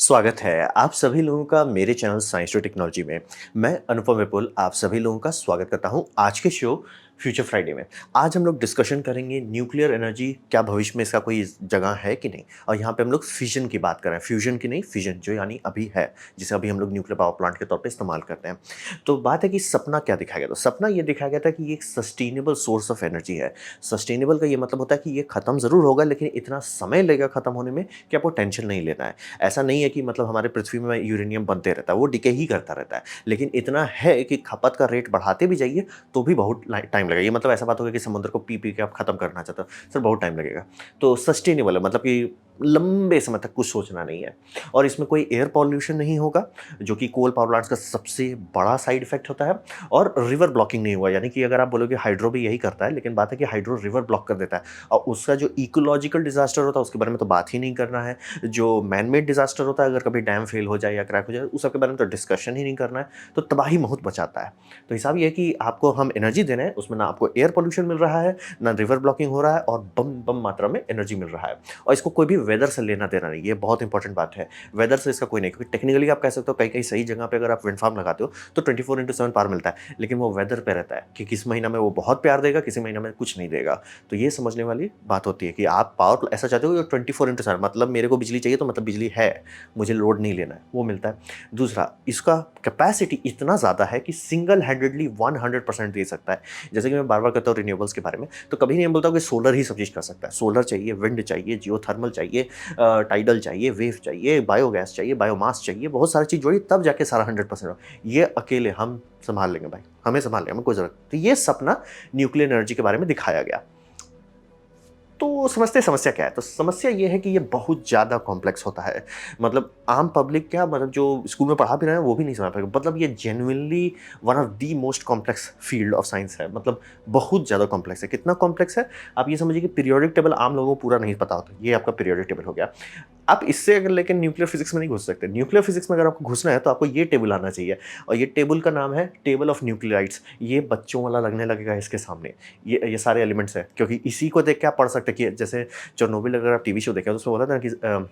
स्वागत है आप सभी लोगों का मेरे चैनल साइंस टू टेक्नोलॉजी में। मैं अनुपम विपुल आप सभी लोगों का स्वागत करता हूं आज के शो फ्यूचर फ्राइडे में। आज हम लोग डिस्कशन करेंगे न्यूक्लियर एनर्जी, क्या भविष्य में इसका कोई जगह है कि नहीं। और यहाँ पे हम लोग फिजन की बात कर रहे हैं, फ्यूजन की नहीं, फिजन जो यानी अभी है, जिसे अभी हम लोग न्यूक्लियर पावर प्लांट के तौर पे इस्तेमाल करते हैं। तो बात है कि सपना क्या दिखाया गया, तो सपना ये दिखाया गया था कि ये एक सस्टेनेबल सोर्स ऑफ एनर्जी है। सस्टेनेबल का ये मतलब होता है कि ये खत्म जरूर होगा, लेकिन इतना समय लगेगा खत्म होने में कि आपको टेंशन नहीं लेना है। ऐसा नहीं है कि मतलब हमारे पृथ्वी में यूरेनियम बनते रहता है, वो डिके ही करता रहता है, लेकिन इतना है कि खपत का रेट बढ़ाते भी जाइए तो भी बहुत टाइम लगेगा। ये मतलब ऐसा बात होगा कि समुद्र को पी पी के आप खत्म करना चाहते हो, सर बहुत टाइम लगेगा। तो सस्टेनेबल है, मतलब कि लंबे समय तक कुछ सोचना नहीं है। और इसमें कोई एयर पॉल्यूशन नहीं होगा, जो कि कोल पावर प्लांट्स का सबसे बड़ा साइड इफेक्ट होता है। और रिवर ब्लॉकिंग नहीं हुआ, यानी कि अगर आप बोलोगे हाइड्रो भी यही करता है, लेकिन बात है कि हाइड्रो रिवर ब्लॉक कर देता है, और उसका जो इकोलॉजिकल डिजास्टर होता है उसके बारे में तो बात ही नहीं करना है। जो मैनमेड डिजास्टर होता है, अगर कभी डैम फेल हो जाए या क्रैक हो जाए, उस सब के बारे में तो डिस्कशन ही नहीं करना है। तो तबाही बहुत बचाता है। तो हिसाब ये है कि आपको हम एनर्जी दे रहे हैं, उसमें ना आपको एयर पोल्यूशन मिल रहा है, ना रिवर ब्लॉकिंग हो रहा है, और बम बम मात्रा में एनर्जी मिल रहा है। और इसको कोई भी वेदर से लेना देना नहीं, ये बहुत इंपॉर्टेंट बात है। वेदर से इसका कोई नहीं, क्योंकि टेक्निकली आप कह सकते हो कहीं कहीं सही जगह पे अगर आप विंड फार्म लगाते हो तो 24x7 पावर मिलता है, लेकिन वो वेदर पे रहता है कि किस महीना में वो बहुत प्यार देगा, किसी महीना में कुछ नहीं देगा। तो ये समझने वाली बात होती है कि आप पावर ऐसा चाहते हो 24x7, मतलब मेरे को बिजली चाहिए तो मतलब बिजली है, मुझे लोड नहीं लेना है, वो मिलता है। दूसरा, इसका कैपेसिटी इतना ज़्यादा है कि सिंगल हैंडेडली 100% दे सकता है। जैसे कि मैं बार बार कहता हूँ रिन्यूएबल्स के बारे में, तो कभी नहीं बोलता कि सोलर ही सब चीज़ कर सकता है। सोलर चाहिए, विंड चाहिए, जियोथर्मल चाहिए, टाइडल चाहिए, वेव चाहिए, बायोगैस चाहिए, बायोमास चाहिए, बहुत सारी चीज़ जोड़ी तब जाके सारा 100% हो। ये अकेले हम संभाल लेंगे भाई, हमें संभाल लेंगे, हमें कोई जरूरत। तो ये सपना न्यूक्लियर एनर्जी के बारे में दिखाया गया। तो समझते समस्या क्या है, तो समस्या ये है कि ये बहुत ज़्यादा कॉम्प्लेक्स होता है। मतलब आम पब्लिक क्या, मतलब जो स्कूल में पढ़ा भी रहे हैं वो भी नहीं समझ पाएगा। मतलब ये genuinely one of the most complex field of science है। मतलब बहुत ज़्यादा कॉम्प्लेक्स है। कितना कॉम्प्लेक्स है, आप ये समझिए कि पीरियोडिक टेबल आम लोगों को पूरा नहीं पता होता, ये आपका पीरियोडिक टेबल हो गया। आप इससे अगर लेकिन न्यूक्लियर फिजिक्स में नहीं घुस सकते। न्यूक्लियर फिजिक्स में अगर आपको घुसना है तो आपको ये टेबल आना चाहिए, और ये टेबल का नाम है टेबल ऑफ न्यूक्लियाइड्स। ये बच्चों वाला लगने लगेगा इसके सामने, ये सारे एलिमेंट्स हैं, क्योंकि इसी को देख के आप पढ़ सकते हैं कि जैसे चेरनोबिल अगर आप टीवी शो देखें तो उसमें बोला था ना कि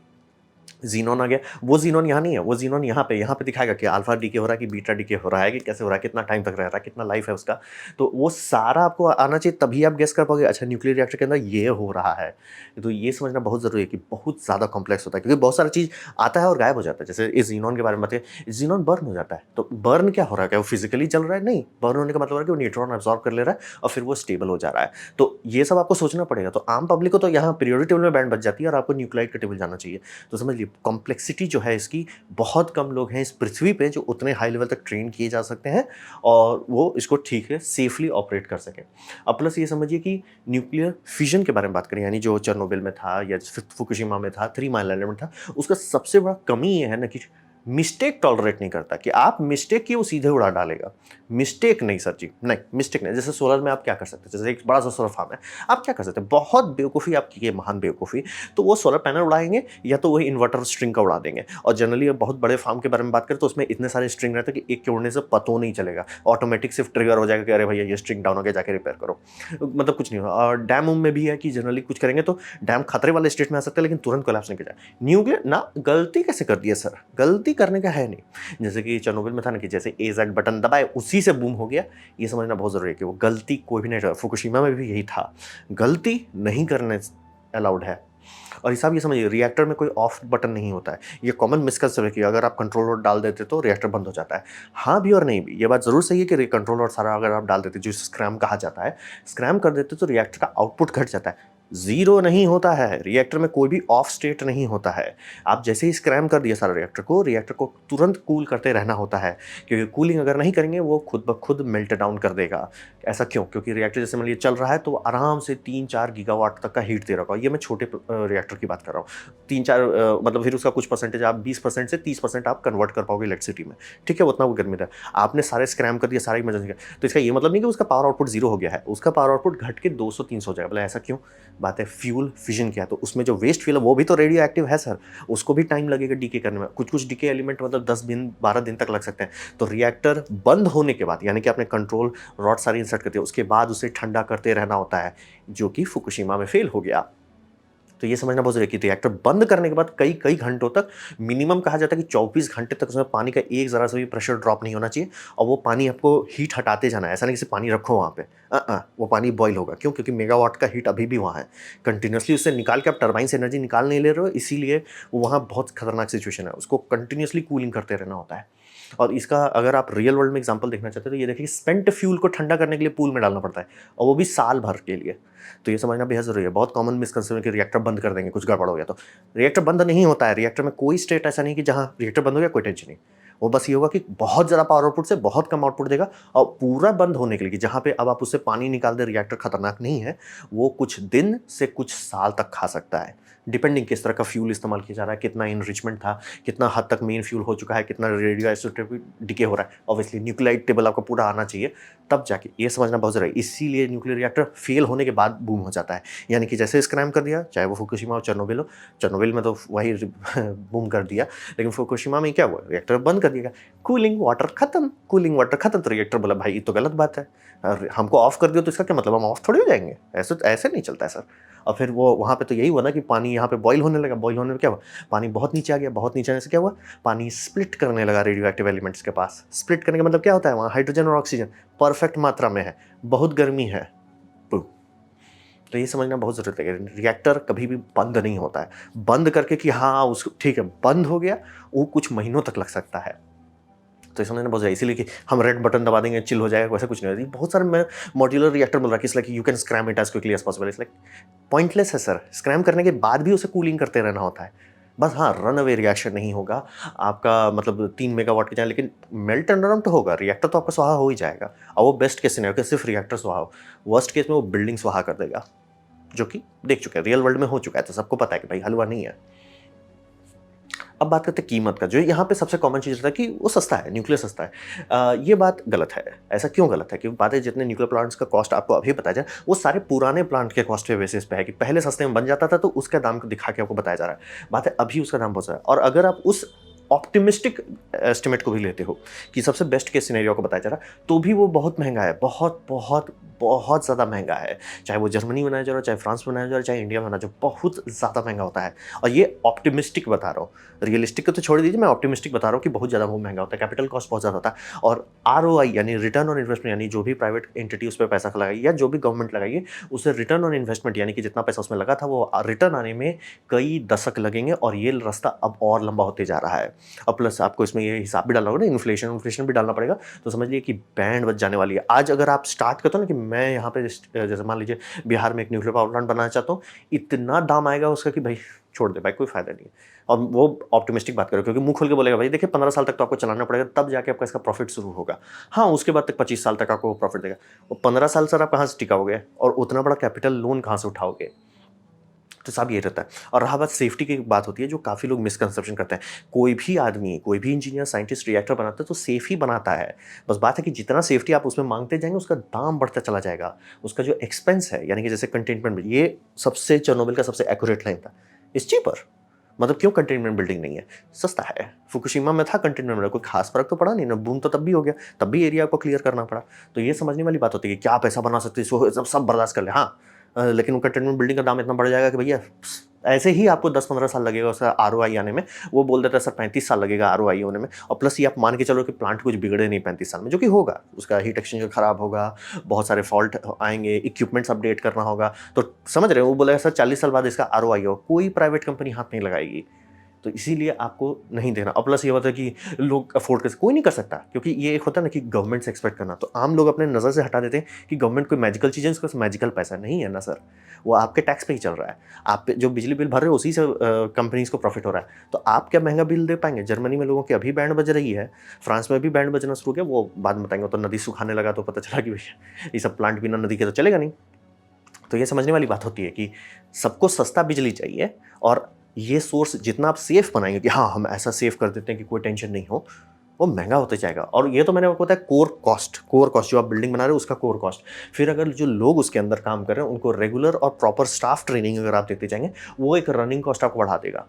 ज़ीनॉन आ गया। वो ज़ीनॉन यहाँ नहीं है, वो ज़ीनॉन यहाँ पे दिखाएगा कि अल्फा डीके हो रहा है कि बीटा डीके हो रहा है, कि कैसे हो रहा है, कितना टाइम तक रह रहा है, कितना लाइफ है उसका। तो वो सारा आपको आना चाहिए, तभी आप गेस कर पाओगे अच्छा न्यूक्लियर रिएक्टर के अंदर ये हो रहा है। तो ये समझना बहुत ज़रूरी है कि बहुत ज़्यादा कॉम्प्लेक्स होता है, क्योंकि बहुत सारी चीज़ आता है और गायब हो जाता है। जैसे इस ज़ीनॉन के बारे में बताइए, ज़ीनॉन बर्न हो जाता है, तो बर्न क्या हो रहा है, क्या वो फिजिकली जल रहा है? नहीं, बर्न होने का मतलब है कि वो न्यूट्रॉन अब्सॉर्ब कर ले रहा है और फिर वो स्टेबल हो जा रहा है। तो ये सब आपको सोचना पड़ेगा। तो आम पब्लिक को तो यहाँ पीरियोडिक टेबल में बैंड बच जाती है और आपको न्यूक्लाइड का टेबल जाना चाहिए। तो समझ लीजिए कॉम्प्लेक्सिटी जो है इसकी, बहुत कम लोग हैं इस पृथ्वी पे जो उतने हाई लेवल तक ट्रेन किए जा सकते हैं और वो इसको ठीक है सेफली ऑपरेट कर सकें। अब प्लस ये समझिए कि न्यूक्लियर फिजन के बारे में बात करें, यानी जो चेरनोबिल में था या फुकुशिमा में था, 3 माइल आइलैंड में था, उसका सबसे बड़ा कमी ये है ना कि मिस्टेक टॉलरेट नहीं करता, कि आप मिस्टेक की वो सीधे उड़ा डालेगा। मिस्टेक नहीं सर जी, नहीं मिस्टेक नहीं। जैसे सोलर में आप क्या कर सकते हैं, जैसे एक बड़ा सा सोलर फार्म है, आप क्या कर सकते हैं, बहुत बेवकूफ़ी आपकी है, महान बेवकूफ़ी। तो वो सोलर पैनल उड़ाएंगे या तो वही इन्वर्टर स्ट्रिंग का उड़ा देंगे। और जनरली बहुत बड़े फार्म के बारे में बात करें तो उसमें इतने सारे स्ट्रिंग रहते हैं कि एक के उड़ने से पतो नहीं चलेगा, ऑटोमेटिक सिर्फ ट्रिगर हो जाएगा कि अरे भैया ये स्ट्रिंग डाउन हो गया, जाके रिपेयर करो। मतलब कुछ नहीं होगा। और डैम में भी है कि जनरली कुछ करेंगे तो डैम खतरे वाले स्टेट में आ सकता है, लेकिन तुरंत कोलैप्स नहीं कर जाए। न्यूक्लियर ना गलती कैसे कर दिया सर, गलती करने का है नहीं। जैसे कि चेरनोबिल में था ना कि जैसे एजेड बटन दबाए उसी से बूम हो गया। ये समझना बहुत जरूरी है कि वो गलती कोई भी नहीं कर, फुकुशिमा में भी यही था, गलती नहीं करने अलाउड है। और हिसाब ये समझिए रिएक्टर में कोई ऑफ बटन नहीं होता है। ये कॉमन मिसकंसेप्शन है कि अगर आप कंट्रोल लोड डाल देते तो रिएक्टर बंद हो जाता है। हाँ भी और नहीं भी, ये बात जरूर सही है कि कंट्रोल लोड सारा अगर आप डाल देते, जो स्क्रैम कहा जाता है, स्क्रैम कर देते तो रिएक्टर का आउटपुट घट जाता है, जीरो नहीं होता है। रिएक्टर में कोई भी ऑफ स्टेट नहीं होता है। आप जैसे ही स्क्रैम कर दिया सारा रिएक्टर को तुरंत कूल करते रहना होता है, क्योंकि कूलिंग अगर नहीं करेंगे वो खुद ब खुद मेल्ट डाउन कर देगा। ऐसा क्यों? क्योंकि रिएक्टर जैसे मान लीजिए चल रहा है तो आराम से 3-4 गीगावाट तक का हीट दे रहा होगा। ये मैं छोटे रिएक्टर की बात कर रहा हूँ। 3-4 मतलब फिर उसका कुछ परसेंटेज आप 20% से 30% आप कन्वर्ट कर पाओगे इलेक्ट्रिसिटी में। ठीक है, उतना वो गर्मी था। आपने सारे स्क्रैम कर दिया, सारा इमरजेंसी किया, तो इसका ये मतलब नहीं कि उसका पावर आउटपुट जीरो हो गया है। उसका पावर आउटपुट घट के 200-300 हो जाएगा। बोला ऐसा क्यों? बात है फ्यूल फिजन किया, तो उसमें जो वेस्ट फ्यूल है वो भी तो रेडियो एक्टिव है सर, उसको भी टाइम लगेगा डीके करने में। कुछ डीके एलिमेंट मतलब 10 दिन 12 दिन तक लग सकते हैं। तो रिएक्टर बंद होने के बाद, यानी कि आपने कंट्रोल रॉड सारी इंसर्ट कर दिया, उसके बाद उसे ठंडा करते रहना होता है, जो कि फुकुशिमा में फेल हो गया। तो ये समझना बहुत ज़रूरी है कि रिएक्टर बंद करने के बाद कई कई घंटों तक, मिनिमम कहा जाता है कि 24 घंटे तक उसमें पानी का एक ज़रा सा भी प्रेशर ड्रॉप नहीं होना चाहिए और वो पानी आपको हीट हटाते जाना है। ऐसा नहीं कि सिर्फ पानी रखो वहाँ पे, वो पानी बॉयल होगा। क्यों? क्योंकि मेगावाट का हीट अभी भी वहाँ है। कंटिन्यूअसली उससे निकाल के आप टरबाइन से एनर्जी निकाल नहीं ले रहे हो, इसीलिए वहाँ बहुत खतरनाक सिचुएशन है। उसको कंटिन्यूअसली कूलिंग करते रहना होता है। और इसका अगर आप रियल वर्ल्ड में एग्जांपल देखना चाहते हो तो ये देखिए, स्पेंट फ्यूल को ठंडा करने के लिए पूल में डालना पड़ता है और वो भी साल भर के लिए। तो ये समझना बेहद ज़रूरी है। बहुत कॉमन मिसकंसेप्शन है कि रिएक्टर बंद कर देंगे, कुछ गड़बड़ हो गया तो। रिएक्टर बंद नहीं होता है। रिएक्टर में कोई स्टेट ऐसा नहीं कि जहाँ रिएक्टर बंद हो गया कोई टेंशन नहीं। वो बस ये होगा कि बहुत ज़्यादा पावर आउटपुट से बहुत कम आउटपुट देगा और पूरा बंद होने के लिए कि जहाँ पे अब आप उससे पानी निकाल दे, रिएक्टर खतरनाक नहीं है, वो कुछ दिन से कुछ साल तक खा सकता है, डिपेंडिंग किस तरह का फ्यूल इस्तेमाल किया जा रहा है, कितना इनरिचमेंट था, कितना हद तक मेन फ्यूल हो चुका है, कितना रेडियो आइसोटोपिक डिके हो रहा है। ऑब्वियसली न्यूक्लियाइड टेबल आपको पूरा आना चाहिए, तब जाके ये समझना बहुत ज़रूरी है। इसीलिए न्यूक्लियर रिएक्टर फेल होने के बाद बूम हो जाता है। यानी कि जैसे स्क्रैम कर दिया, चाहे वो फुकुशिमा हो चेर्नोबिल हो, चेर्नोबिल में तो वही बूम कर दिया, लेकिन फुकुशिमा में क्या हुआ, रिएक्टर बंद कर दिया, कूलिंग वाटर खत्म, कूलिंग वाटर खत्म। तो रिएक्टर बोला भाई ये तो गलत बात है, हमको ऑफ कर दिया तो इसका क्या मतलब, हम ऑफ थोड़ी हो जाएंगे, ऐसे ऐसे नहीं चलता है सर। और फिर वो वहाँ पे तो यही हुआ ना कि पानी यहाँ पे बॉईल होने लगा। बॉईल होने में क्या हुआ, पानी बहुत नीचे आ गया। बहुत नीचे आने से क्या हुआ, पानी स्प्लिट करने लगा रेडियो एक्टिव एलिमेंट्स के पास। स्प्लिट करने का मतलब क्या होता है, वहाँ हाइड्रोजन और ऑक्सीजन परफेक्ट मात्रा में है, बहुत गर्मी है। तो ये समझना बहुत ज़रूरत है, रिएक्टर कभी भी बंद नहीं होता है। बंद करके कि हाँ उसको ठीक है बंद हो गया, वो कुछ महीनों तक लग सकता है। तो ये समझना बहुत ज़रूरी है। इसीलिए कि हम रेड बटन दबा देंगे चिल हो जाएगा, वैसा कुछ नहीं होता। बहुत सारे मैं मॉड्यूलर रिएक्टर मिल रहा है कि it's like you can scram it as quickly as possible. It's like pointless है सर। स्क्रैम करने के बाद भी उसे कूलिंग करते रहना होता है। बस हाँ, रन अवे रिएक्शन नहीं होगा आपका, मतलब 3 मेगावाट की जाए, लेकिन मेल्ट एंड रन तो होगा। रिएक्टर तो आपका स्वाहा हो ही जाएगा, और वो बेस्ट केस सिनेरियो कि सिर्फ रिएक्टर स्वाहा हो। वर्स्ट केस में वो बिल्डिंग स्वाहा कर देगा, जो कि देख चुके हैं, रियल वर्ल्ड में हो चुका है। तो सबको पता है कि भाई हलवा नहीं है। अब बात करते हैं कीमत का। जो यहाँ पे सबसे कॉमन चीज़ रहता है कि वो सस्ता है, न्यूक्लियर सस्ता है। ये बात गलत है। ऐसा क्यों गलत है? क्योंकि बात है जितने न्यूक्लियर प्लांट्स का कॉस्ट आपको अभी बताया जाए, वो सारे पुराने प्लांट के कॉस्ट पे बेसिस पे है कि पहले सस्ते में बन जाता था तो उसका दाम को दिखा के आपको बताया जा रहा है। बात है अभी उसका दाम बहुत ज़्यादा है। और अगर आप उस ऑप्टिमिस्टिक एस्टिमेट को भी लेते हो कि सबसे बेस्ट केस सिनेरियो को बताया जा रहा है, तो भी वो बहुत महंगा है, बहुत बहुत बहुत ज़्यादा महंगा है। चाहे वो जर्मनी बनाया जा रहा हो, चाहे फ्रांस बनाया जा रहा हो, चाहे इंडिया बनाया जा रहा हो, बहुत ज़्यादा महंगा होता है। और ये ऑप्टिमिस्टिक बता रहा हूँ, रियलिस्टिक को तो छोड़ दीजिए, मैं ऑप्टिमिस्टिक बता रहा हूँ कि बहुत ज़्यादा वो महंगा होता है, कैपिटल कॉस्ट बहुत ज़्यादा होता है। और ROI यानी रिटर्न ऑन इन्वेस्टमेंट, यानी जो भी प्राइवेट एंटिटी उस पर पैसा लगाएगी या जो भी गवर्नमेंट लगाएगी, उसे रिटर्न ऑन इन्वेस्टमेंट यानी कि जितना पैसा उसमें लगा था वो रिटर्न आने में कई दशक लगेंगे, और ये रास्ता अब और लंबा होते जा रहा है। और प्लस आपको इसमें ये हिसाब भी डालना होगा ना, इन्फ्लेशन भी डालना पड़ेगा। तो समझ लीजिए कि बैंड बच जाने वाली है। आज अगर आप स्टार्ट करते हो ना कि मैं यहाँ पे जैसे मान लीजिए बिहार में एक न्यूक्लियर पावर प्लांट बनाना चाहता हूँ, इतना दाम आएगा उसका कि भाई छोड़ दे भाई, कोई फायदा नहीं है। और वो ऑप्टिमिस्टिक बात करो, क्योंकि मुंह खोल के बोलेगा भाई देखिए 15 साल तक तो आपको चलाना पड़ेगा, तब जाके आपका इसका प्रॉफिट शुरू होगा। हाँ, उसके बाद तक 25 साल तक आपको प्रॉफिट देगा। वो 15 साल सर आप कहाँ से टिकाओगे, और उतना बड़ा कैपिटल लोन कहाँ से उठाओगे? तो सब ये रहता है। और रहा बात सेफ्टी की, बात होती है जो काफ़ी लोग मिसकंसेप्शन करते हैं। कोई भी आदमी, कोई भी इंजीनियर, साइंटिस्ट रिएक्टर बनाता है तो सेफ ही बनाता है। बस बात है कि जितना सेफ्टी आप उसमें मांगते जाएंगे उसका दाम बढ़ता चला जाएगा। उसका जो एक्सपेंस है, यानी कि जैसे कंटेनमेंट, ये सबसे चेर्नोबिल का सबसे एक्यूरेट लाइन था, इज चीपर। मतलब क्यों कंटेनमेंट बिल्डिंग नहीं है? सस्ता है। फुकुशिमा में था कंटेनमेंट बिल्डिंग, कोई खास फर्क तो पड़ा नहीं ना, बूम तो तब भी हो गया, तब भी एरिया को क्लियर करना पड़ा। तो ये समझने वाली बात होती है कि क्या पैसा बना सकते हैं, सब बर्दाश्त कर ले। हाँ, लेकिन वो कंटेनमेंट बिल्डिंग का दाम इतना बढ़ जाएगा कि भैया ऐसे ही आपको 10-15 साल लगेगा उसका ROI आने में। वो बोल देता है सर 35 साल लगेगा ROI होने में, और प्लस ये आप मान के चलो कि प्लांट कुछ बिगड़े नहीं 35 साल में, जो कि होगा। उसका हीट एक्सचेंजर खराब होगा, बहुत सारे फॉल्ट आएंगे, इक्विपमेंट्स अपडेट करना होगा। तो समझ रहे हो, वो बोलेगा सर 40 साल बाद इसका ROI हो, कोई प्राइवेट कंपनी हाथ नहीं लगाएगी। तो इसीलिए आपको नहीं देना। और प्लस ये होता है कि लोग अफोर्ड कर, कोई नहीं कर सकता, क्योंकि ये एक होता है ना कि गवर्नमेंट से एक्सपेक्ट करना। तो आम लोग अपने नज़र से हटा देते हैं कि गवर्नमेंट कोई मैजिकल चीज़ है, उसका मैजिकल पैसा नहीं है ना सर, वो आपके टैक्स पे ही चल रहा है। आप जो बिजली बिल भर रहे हो उसी से कंपनीज को प्रॉफिट हो रहा है। तो आप क्या महंगा बिल दे पाएंगे? जर्मनी में लोगों की अभी बैंड बज रही है, फ्रांस में भी बैंड बजना शुरू किया, वो बाद में बताएंगे। तो नदी सुखाने लगा तो पता चला कि भैया ये सब प्लांट बिना नदी के तो चलेगा नहीं। तो ये समझने वाली बात होती है कि सबको सस्ता बिजली चाहिए, और ये सोर्स जितना आप सेफ बनाएंगे कि हाँ हम ऐसा सेफ कर देते हैं कि कोई टेंशन नहीं हो, वो महंगा होते जाएगा। और ये तो मैंने आपको बताया कोर कॉस्ट जो आप बिल्डिंग बना रहे हो उसका कोर कॉस्ट। फिर अगर जो लोग उसके अंदर काम कर रहे हैं उनको रेगुलर और प्रॉपर स्टाफ ट्रेनिंग अगर आप देते जाएंगे, वो एक रनिंग कॉस्ट आपको बढ़ा देगा।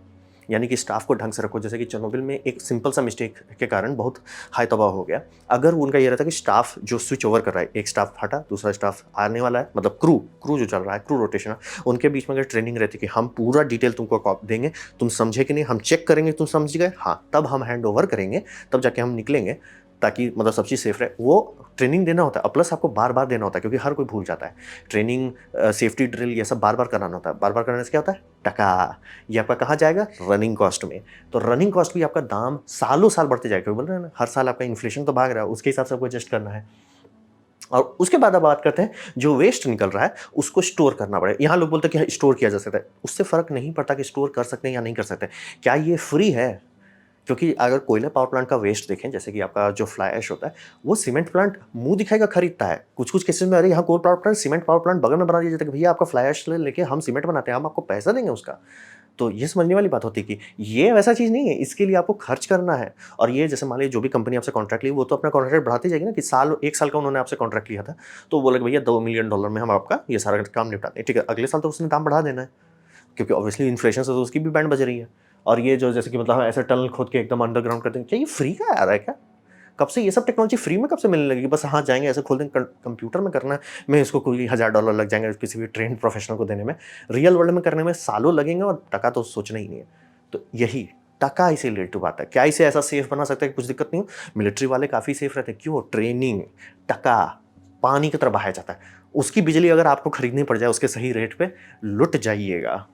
यानी कि स्टाफ को ढंग से रखो। जैसे कि चेरनोबिल में एक सिंपल सा मिस्टेक के कारण बहुत हाई तबाह हो गया। अगर उनका ये रहता कि स्टाफ जो स्विच ओवर कर रहा है, एक स्टाफ हटा, दूसरा स्टाफ आने वाला है, मतलब क्रू जो चल रहा है, क्रू रोटेशन है, उनके बीच में अगर ट्रेनिंग रहती कि हम पूरा डिटेल तुमको देंगे, तुम समझे कि नहीं, हम चेक करेंगे तुम समझ गए, हाँ तब हम हैंड ओवर करेंगे, तब जाके हम निकलेंगे, ताकि मतलब सब चीज़ सेफ रहे, वो ट्रेनिंग देना होता है। और प्लस आपको बार बार देना होता है, क्योंकि हर कोई भूल जाता है। ट्रेनिंग, सेफ्टी ड्रिल, ये सब बार बार कराना होता है। बार बार कराने से क्या होता है? टका। ये आपका कहाँ जाएगा? रनिंग कॉस्ट में। तो रनिंग कॉस्ट भी आपका दाम सालों साल बढ़ते जाएगा। बोल रहे हैं ना, हर साल आपका इन्फ्लेशन तो भाग रहा है, उसके हिसाब से आपको एडजस्ट करना है। और उसके बाद अब बात करते हैं, जो वेस्ट निकल रहा है उसको स्टोर करना पड़ेगा। यहाँ लोग बोलते हैं कि स्टोर किया जा सकता है, उससे फर्क नहीं पड़ता कि स्टोर कर सकते हैं या नहीं कर सकते। क्या ये फ्री है? क्योंकि अगर कोयला पावर प्लांट का वेस्ट देखें, जैसे कि आपका जो फ्लाई ऐश होता है, वो सीमेंट प्लांट मुंह दिखाएगा खरीदता है। कुछ कुछ केसेस में अरे यहाँ coal power plant, cement power plant बगल में बना दिया जाता है कि भैया आपका फ्लाई ऐश लेके हम सीमेंट बनाते हैं, हम आपको पैसा देंगे उसका। तो ये समझने वाली बात होती है कि ये वैसा चीज़ नहीं है, इसके लिए आपको खर्च करना है। और ये जैसे मान लीजिए जो भी कंपनी आपसे कॉन्ट्रैक्ट ली, वो तो अपना कॉन्ट्रैक्ट बढ़ाती जाएगी ना, कि एक साल का उन्होंने आपसे कॉन्ट्रैक्ट लिया था, तो बोले कि भैया $2 मिलियन में हम आपका ये सारा काम निपटाते हैं, ठीक है। अगले साल तो उसने दाम बढ़ा देना है, क्योंकि ऑब्वियसली इन्फ्लेशन से तो उसकी भी बैंड बज रही है। और ये जो जैसे कि मतलब ऐसे टनल खोद के एकदम अंडरग्राउंड करते हैं, क्या ये फ्री का आ रहा है क्या? कब से ये सब टेक्नोलॉजी फ्री में कब से मिलने लगी? बस हाँ जाएंगे ऐसे खोल देंगे, कंप्यूटर में करना है में इसको कोई $1000 लग जाएंगे किसी भी ट्रेंड प्रोफेशनल को देने में। रियल वर्ल्ड में करने में सालों लगेंगे, और टका तो सोचना ही नहीं है। तो यही टका इसे रिलेटेड बात है। क्या इसे ऐसा सेफ बना सकता है कि कुछ दिक्कत नहीं हो? मिलिट्री वाले काफ़ी सेफ रहते हैं। क्यों? ट्रेनिंग, टका पानी की तरह बहाया जाता है। उसकी बिजली अगर आपको खरीदनी पड़ जाए उसके सही रेट पे, लुट जाइएगा।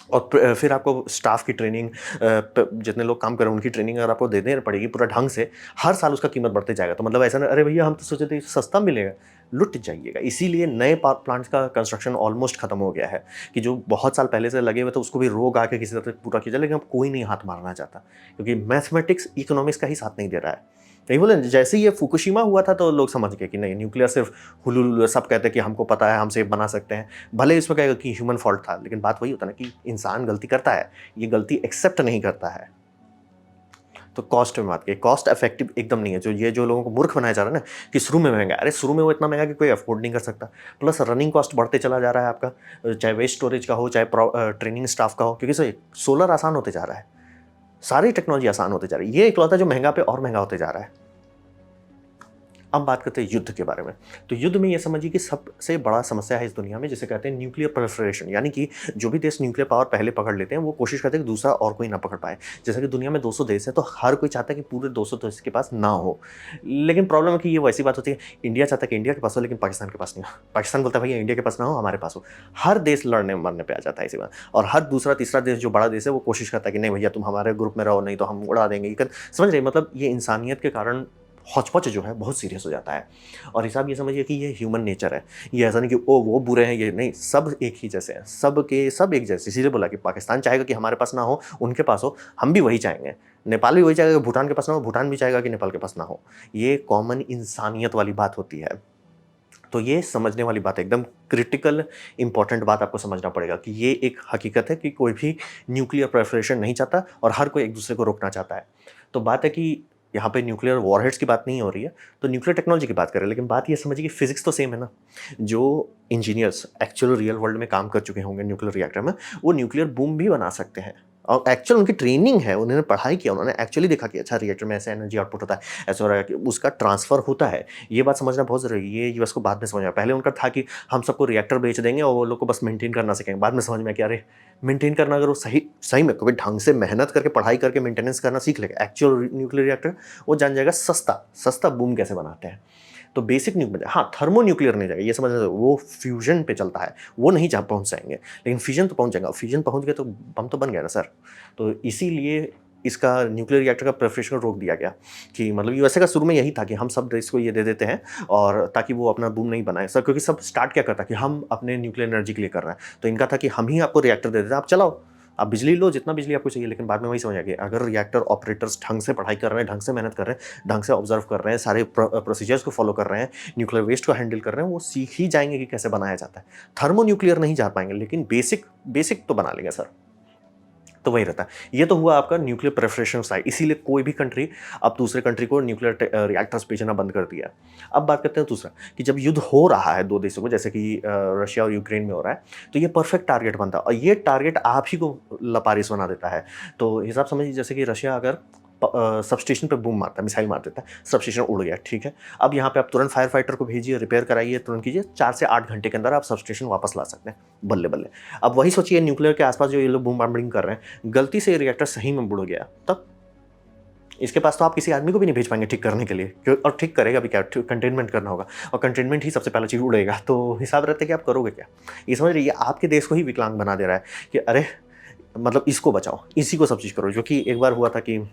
और फिर आपको स्टाफ की ट्रेनिंग, जितने लोग काम कर रहे हैं उनकी ट्रेनिंग अगर आपको देनी पड़ेगी पूरा ढंग से, हर साल उसका कीमत बढ़ते जाएगा। तो मतलब ऐसा ना, अरे भैया हम तो सोचे थे सस्ता मिलेगा, लुट जाइएगा। इसीलिए नए पावर प्लांट्स का कंस्ट्रक्शन ऑलमोस्ट खत्म हो गया है, कि जो बहुत साल पहले से लगे हुए थे उसको भी रोक आके किसी तरह से पूरा किया जाए, लेकिन अब कोई नहीं हाथ मारना चाहता, क्योंकि मैथमेटिक्स इकोनॉमिक्स का ही साथ नहीं दे रहा है। नहीं बोले, जैसे ही ये फुकुशिमा हुआ था तो लोग समझ गए कि नहीं, न्यूक्लियर सिर्फ हुलूल, सब कहते हैं कि हमको पता है, हम सेफ बना सकते हैं। भले इसमें कहेगा कि ह्यूमन फॉल्ट था, लेकिन बात वही होता है ना कि इंसान गलती करता है, ये गलती एक्सेप्ट नहीं करता है। तो कॉस्ट में बात की, कॉस्ट इफेक्टिव एकदम नहीं है। जो लोगों को मूर्ख बनाया जा रहा है ना कि शुरू में महंगा, अरे शुरू में वो इतना महंगा कि कोई अफोर्ड नहीं कर सकता। प्लस रनिंग कॉस्ट बढ़ते चला जा रहा है आपका, चाहे वेस्ट स्टोरेज का हो, चाहे ट्रेनिंग स्टाफ का हो, क्योंकि सर सोलर आसान होते जा रहा है, सारी टेक्नोलॉजी आसान होते जा रही है। ये इकलौता जो महंगा पे और महंगा होते जा रहा है। अब बात करते हैं युद्ध के बारे में। तो युद्ध में ये समझिए कि सबसे बड़ा समस्या है इस दुनिया में, जिसे कहते हैं न्यूक्लियर प्रोलिफरेशन, यानी कि जो भी देश न्यूक्लियर पावर पहले पकड़ लेते हैं वो कोशिश करते हैं कि दूसरा और कोई ना पकड़ पाए। जैसे कि दुनिया में 200 देश हैं, तो हर कोई चाहता है कि पूरे 200 देश के पास ना हो। लेकिन प्रॉब्लम है कि ये वैसी बात होती है, इंडिया चाहता है कि इंडिया के पास हो, लेकिन पाकिस्तान के पास नहीं हो। पाकिस्तान बोलता है भैया इंडिया के पास ना हो, हमारे पास हो। हर देश लड़ने मरने पर आ जाता है इसी बात। और हर दूसरा तीसरा देश जो बड़ा देश है वो कोशिश करता है कि नहीं भैया तुम हमारे ग्रुप में रहो, नहीं तो हम उड़ा देंगे। समझ रहे? मतलब ये इंसानियत के कारण हौच-पौच जो है बहुत सीरियस हो जाता है। और हिसाब ये समझिए कि ये ह्यूमन नेचर है। ये ऐसा नहीं कि वो बुरे हैं, ये नहीं, सब एक ही जैसे हैं, सब के सब एक जैसे। इसीलिए बोला कि पाकिस्तान चाहेगा कि हमारे पास ना हो, उनके पास हो, हम भी वही चाहेंगे। नेपाल भी वही चाहेगा कि भूटान के पास ना हो, भूटान भी चाहेगा कि नेपाल के पास ना हो। ये कॉमन इंसानियत वाली बात होती है। तो ये समझने वाली बात है, एकदम क्रिटिकल इंपॉर्टेंट बात आपको समझना पड़ेगा कि ये एक हकीकत है कि कोई भी न्यूक्लियर प्रोलिफरेशन नहीं चाहता और हर कोई एक दूसरे को रोकना चाहता है। तो बात है कि यहाँ पे न्यूक्लियर वॉरहेड्स की बात नहीं हो रही है, तो न्यूक्लियर टेक्नोलॉजी की बात करें, लेकिन बात ये समझिए कि फिजिक्स तो सेम है ना। जो इंजीनियर्स एक्चुअल रियल वर्ल्ड में काम कर चुके होंगे न्यूक्लियर रिएक्टर में, वो न्यूक्लियर बूम भी बना सकते हैं। और एक्चुअल उनकी ट्रेनिंग है, उन्होंने पढ़ाई किया, उन्होंने एक्चुअली देखा कि अच्छा रिएक्टर में ऐसे एनर्जी आउटपुट होता है, ऐसा हो रहा है कि उसका ट्रांसफर होता है। ये बात समझना बहुत ज़रूरी है। ये यूएस को बाद में समझ आया। पहले उनका था कि हम सबको रिएक्टर बेच देंगे और वो लोग को बस मेंटेन करना सीखेंगे। बाद में समझ में आया कि अरे मेंटेन करना, अगर वो सही सही में कभी ढंग से मेहनत करके पढ़ाई करके मेंटेनेंस करना सीख लेगा एक्चुअल न्यूक्लियर रिएक्टर, वो जान जाएगा सस्ता सस्ता बूम कैसे बनाते हैं। तो बेसिक न्यूक्लियर, हाँ थर्मो न्यूक्लियर नहीं जाएगा, ये समझ लो, वो फ्यूजन पे चलता है, वो नहीं जा पहुंच जाएंगे, लेकिन फ्यूजन तो पहुंच जाएगा। फ्यूजन पहुंच गए तो बम तो बन गया ना सर। तो इसीलिए इसका न्यूक्लियर रिएक्टर का प्रेफरेशन रोक दिया गया कि मतलब यूएसए का शुरू में यही था कि हम सब देश को ये दे देते हैं और ताकि वो अपना बूम नहीं बनाए सर, क्योंकि सब स्टार्ट क्या करता कि हम अपने न्यूक्लियर एनर्जी के लिए कर रहे हैं। तो इनका था कि हम ही आपको रिएक्टर दे देते हैं, आप चलाओ, आप बिजली लो जितना बिजली आपको चाहिए। लेकिन बाद में वही समझ आ गया, अगर रिएक्टर ऑपरेटर्स ढंग से पढ़ाई कर रहे हैं, ढंग से मेहनत कर रहे हैं, ढंग से ऑब्जर्व कर रहे हैं, सारे प्रोसीजर्स को फॉलो कर रहे हैं, न्यूक्लियर वेस्ट को हैंडल कर रहे हैं, वो सीख ही जाएंगे कि कैसे बनाया जाता है। थर्मो न्यूक्लियर नहीं जा पाएंगे, लेकिन बेसिक बेसिक तो बना लेंगे सर। तो वही रहता है। ये तो हुआ आपका न्यूक्लियर प्रेफरेशन साइड, इसीलिए कोई भी कंट्री अब दूसरे कंट्री को न्यूक्लियर रिएक्टर्स बेचना बंद कर दिया। अब बात करते हैं दूसरा कि जब युद्ध हो रहा है दो देशों को, जैसे कि रशिया और यूक्रेन में हो रहा है, तो ये परफेक्ट टारगेट बनता है और ये टारगेट आप ही को लपारिस बना देता है। तो हिसाब समझिए जैसे कि रशिया अगर सबस्टेशन पे बूम मारता है, मिसाइल मार देता है, सबस्टेशन उड़ गया, ठीक है। अब यहाँ पे आप तुरंत फायर फाइटर को भेजिए, रिपेयर कराइए, तुरंत कीजिए, 4 से 8 घंटे के अंदर आप सबस्टेशन वापस ला सकते हैं, बल्ले बल्ले। अब वही सोचिए न्यूक्लियर के आसपास जो ये लोग बूम बॉम्बिंग कर रहे हैं, गलती से रिएक्टर सही में बुड़ गया, तब इसके पास तो आप किसी आदमी को भी नहीं भेज पाएंगे ठीक करने के लिए, और ठीक करेगा भी क्या, कंटेनमेंट करना होगा, और कंटेनमेंट ही सबसे पहला चीज़ उड़ेगा, तो हिसाब रहता है कि आप करोगे क्या। ये समझ रही है, आपके देश को ही विकलांग बना दे रहा है कि अरे मतलब इसको बचाओ, इसी को सब चीज़ करो। जो कि एक बार हुआ था कि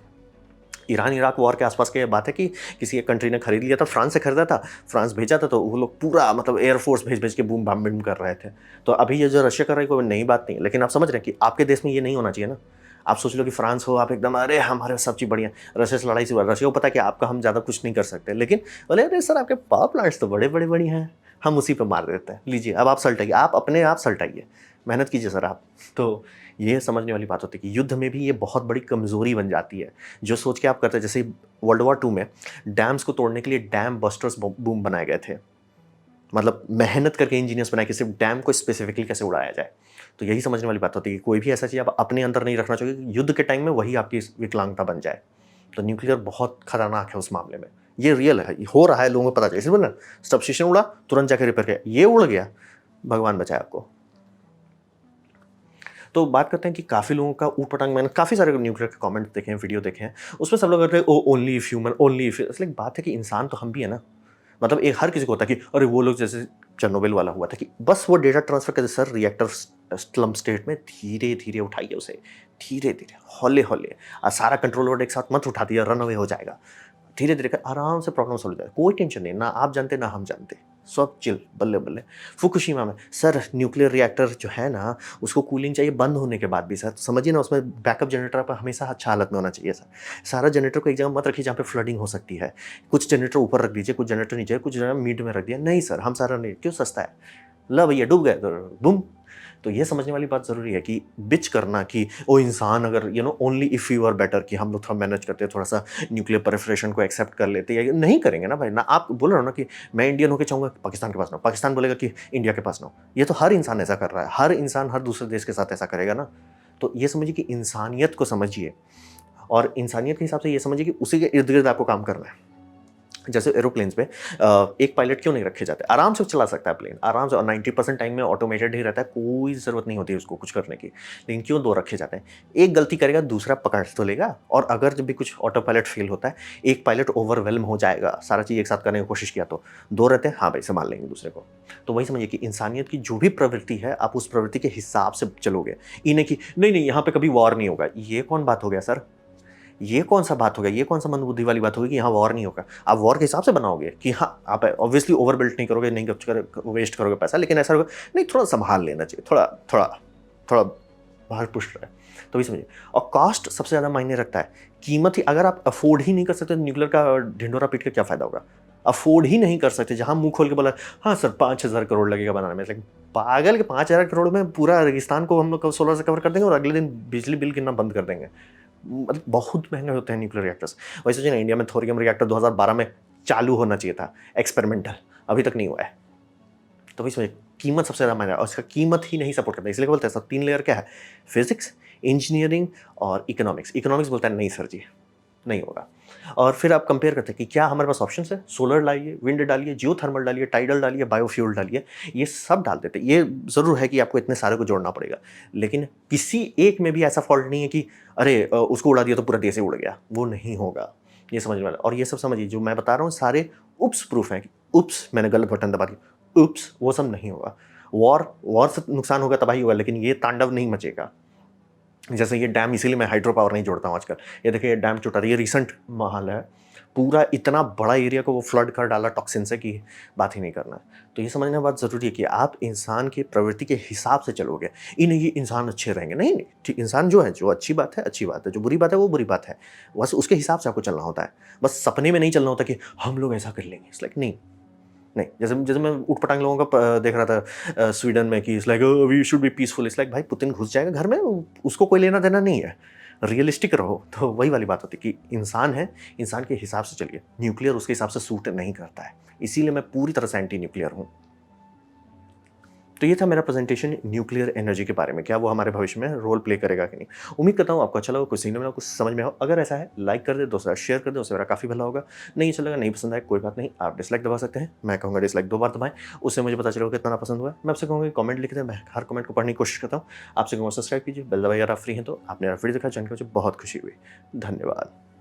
ईरान इराक वॉर के आसपास की बात है कि किसी एक कंट्री ने खरीद लिया था, फ्रांस से खरीदा था, फ्रांस भेजा था, तो वो लोग पूरा मतलब एयरफोर्स भेज भेज के बूम बॉम्बिंग कर रहे थे। तो अभी ये जो रशिया कर रहा है कोई नई बात नहीं है, लेकिन आप समझ रहे हैं कि आपके देश में ये नहीं होना चाहिए ना। आप सोच लो कि फ्रांस हो, आप एकदम अरे हमारे सब चीज़ बढ़िया, रशिया से लड़ाई से हुआ, रशिया को पता है कि आपका हम ज़्यादा कुछ नहीं कर सकते, लेकिन बोले अरे सर आपके पावर प्लांट्स तो बड़े बड़े बढ़िया हैं, हम उसी पर मार देते हैं, लीजिए अब आप सल्टाइए, आप अपने आप सल्टाइए, मेहनत कीजिए सर आप। तो ये समझने वाली बात होती है कि युद्ध में भी ये बहुत बड़ी कमज़ोरी बन जाती है, जो सोच के आप करते हैं। जैसे वर्ल्ड वॉर 2 में डैम्स को तोड़ने के लिए डैम बस्टर्स बूम बनाए गए थे, मतलब मेहनत करके इंजीनियर्स बनाए कि सिर्फ डैम को स्पेसिफिकली कैसे उड़ाया जाए। तो यही समझने वाली बात होती है कि कोई भी ऐसा चीज़ आप अपने अंदर नहीं रखना चाहिए कि युद्ध के टाइम में वही आपकी विकलांगता बन जाए। तो न्यूक्लियर बहुत खतरनाक है उस मामले में, ये रियल है, हो रहा है, लोगों को पता चाहिए। इसलिए बोला सबस्टेशन उड़ा, तुरंत जाकर रिपेयर किया, ये उड़ गया, भगवान बचाए आपको। तो बात करते हैं कि काफ़ी लोगों का ऊट पटांग, मैंने काफ़ी सारे न्यूक्लियर के कमेंट देखे हैं, वीडियो देखे हैं, उसमें सब लोग कहते हैं oh only if human, only if. इसलिए बात है कि इंसान तो हम भी है ना, मतलब एक हर किसी को होता है कि अरे वो लोग जैसे चेरनोबिल वाला हुआ था कि बस वो डेटा ट्रांसफर करते सर रिएक्टर स्लम स्टेट में धीरे धीरे उठाइए उसे, धीरे धीरे हौले हौले, और सारा कंट्रोल लोड एक साथ मत उठा दिया, रन अवे हो जाएगा, धीरे धीरे कर आराम से प्रॉब्लम सॉल्व हो जाएगा, कोई टेंशन नहीं, ना आप जानते ना हम जानते, सब चिल, बल्ले बल्ले। फुकुशिमा में सर न्यूक्लियर रिएक्टर जो है ना, उसको कूलिंग चाहिए बंद होने के बाद भी सर, समझिए ना, उसमें बैकअप जनरेटर पर हमेशा अच्छा हालत में होना चाहिए सर। सारा जनरेटर को एक जगह मत रखिए जहाँ पे फ्लडिंग हो सकती है, कुछ जनरेटर ऊपर रख दीजिए, कुछ जनरेटर नीचे, कुछ जनरेटर मिड में रख दिया, नहीं सर हम सारा नहीं, क्यों, सस्ता है, ला भैया डूब गए तो बूम। तो ये समझने वाली बात ज़रूरी है कि बिच करना कि वो इंसान अगर only if you are better, कि हम लोग थोड़ा मैनेज करते हैं, थोड़ा सा न्यूक्लियर प्रेफरेशन को एक्सेप्ट कर लेते हैं, या नहीं करेंगे ना भाई। ना आप बोल रहे हो ना कि मैं इंडियन होकर चाहूँगा कि पाकिस्तान के पास ना हो, पाकिस्तान बोलेगा कि इंडिया के पास ना हो, ये तो हर इंसान ऐसा कर रहा है, हर इंसान हर दूसरे देश के साथ ऐसा करेगा ना। तो ये समझिए कि इंसानियत को समझिए, और इंसानियत के हिसाब से ये समझिए कि उसी के इर्द गिर्द आपको काम करना है। जैसे एरोप्लेन्स पे एक पायलट क्यों नहीं रखे जाते, आराम से चला सकता है प्लेन आराम से, और 90% टाइम में ऑटोमेटेड ही रहता है, कोई ज़रूरत नहीं होती है उसको कुछ करने की, लेकिन क्यों दो रखे जाते हैं। एक गलती करेगा दूसरा पकड़ तो लेगा, और अगर जब भी कुछ ऑटो पायलट फेल होता है, एक पायलट ओवरवेलम हो जाएगा, सारा चीज़ एक साथ करने की कोशिश किया, तो दो रहते हैं, हाँ भाई संभाल लेंगे दूसरे को। तो वही समझिए कि इंसानियत की जो भी प्रवृत्ति है, आप उस प्रवृत्ति के हिसाब से चलोगे, इन्हें कि नहीं नहीं यहाँ पे कभी वॉर नहीं होगा, ये कौन बात हो गया सर, ये कौन सा बात हो गया, ये कौन सा मंदबुद्धि वाली बात होगी कि यहाँ वॉर नहीं होगा। आप वॉर के हिसाब से बनाओगे कि हाँ आप ऑब्वियसली ओवर बिल्ट नहीं करोगे, नहीं वेस्ट करोगे पैसा, लेकिन ऐसा होगा नहीं, थोड़ा संभाल लेना चाहिए, थोड़ा थोड़ा थोड़ा बाहर पुश रहा है, तो भी समझिए। और कॉस्ट सबसे ज़्यादा मायने रखता है, कीमत ही, अगर आप अफोर्ड ही नहीं कर सकते, न्यूक्लियर का ढिंडोरा पीट के क्या फ़ायदा होगा। अफोर्ड ही नहीं कर सकते, जहाँ मुंह खोल के बोला हाँ सर 5,000 करोड़ लगेगा बनाने में, लेकिन पागल के 5,000 करोड़ में पूरा रेगिस्तान को हम लोग सोलर से कवर कर देंगे और अगले दिन बिजली बिल कितना बंद कर देंगे। मतलब बहुत महंगे होते हैं न्यूक्लियर रिएक्टर्स। वैसे जो इंडिया में थोरियम रिएक्टर 2012 में चालू होना चाहिए था, एक्सपेरिमेंटल, अभी तक नहीं हुआ है। तो वही समझिए कीमत सबसे ज़्यादा मायने, और इसका कीमत ही नहीं सपोर्ट करता, इसलिए बोलते हैं सब 3 लेयर क्या है, फिजिक्स, इंजीनियरिंग और इकोनॉमिक्स। इकोनॉमिक्स बोलता है नहीं सर जी नहीं होगा। और फिर आप कंपेयर करते हैं कि क्या हमारे पास ऑप्शन है, सोलर डालिए, विंड डालिए, जियोथर्मल डालिए, टाइडल डालिए, बायोफ्यूल डालिए, ये सब डाल देते हैं। ये ज़रूर है कि आपको इतने सारे को जोड़ना पड़ेगा, लेकिन किसी एक में भी ऐसा फॉल्ट नहीं है कि अरे उसको उड़ा दिया तो पूरा देश ही उड़ गया, वो नहीं होगा, ये समझ वाला। और ये सब समझिए जो मैं बता रहा हूँ सारे उप्स प्रूफ हैं, उप्स मैंने गलत बटन दबा दिया, उप्स, वो सब नहीं होगा। वॉर से नुकसान होगा, तबाही होगा, लेकिन ये तांडव नहीं मचेगा। जैसे ये डैम, इसीलिए मैं हाइड्रो पावर नहीं जोड़ता हूँ आजकल। ये देखिए डैम टूटा, ये रिसेंट माहौल है, पूरा इतना बड़ा एरिया को वो फ्लड कर डाला टॉक्सिन से कि बात ही नहीं करना है। तो ये समझना बात ज़रूरी है कि आप इंसान की प्रवृत्ति के हिसाब से चलोगे, नहीं ये इंसान अच्छे रहेंगे, नहीं नहीं ठीक, इंसान जो है, जो अच्छी बात है अच्छी बात है, जो बुरी बात है वो बुरी बात है, बस उसके हिसाब से आपको चलना होता है। बस सपने में नहीं चलना होता कि हम लोग ऐसा कर लेंगे, इट्स लाइक नहीं, नहीं, जैसे जैसे मैं ऊट-पटांग लोगों का देख रहा था स्वीडन में कि it's like we should be peaceful, it's like भाई पुतिन घुस जाएगा घर में, उसको कोई लेना-देना नहीं है। रियलिस्टिक रहो, तो वही वाली बात होती है कि इंसान है, इंसान के हिसाब से चलिए। न्यूक्लियर उसके हिसाब से सूट नहीं करता है। इसीलिए मैं पूरी तरह से एंटी न्यूक्लियर हूँ। तो ये था मेरा प्रेजेंटेशन न्यूक्लियर एनर्जी के बारे में, क्या वो हमारे भविष्य में रोल प्ले करेगा कि नहीं। उम्मीद करता हूँ आपको अच्छा लगा, कुछ सीखने मिला, कुछ समझ में आओ। अगर ऐसा है लाइक कर दे, दोस्तों के साथ शेयर कर दे, उससे मेरा काफ़ी भला होगा। नहीं अच्छा लगा, नहीं पसंद आया, कोई बात नहीं, आप डिसलाइक दबा सकते हैं। मैं कहूँगा डिसलाइक 2 बार दबाएँ, उससे मुझे पता चलेगा कितना पसंद हुआ है। मैं आपसे कहूँगा कमेंट लिख दें, मैं हर कमेंट को पढ़ने की कोशिश करता हूँ। आपसे कहूँगा सब्सक्राइब कीजिए, बेल दबाइए अगर आप फ्री हैं तो। आपने मेरा वीडियो देखा, जानकर मुझे बहुत खुशी हुई। धन्यवाद।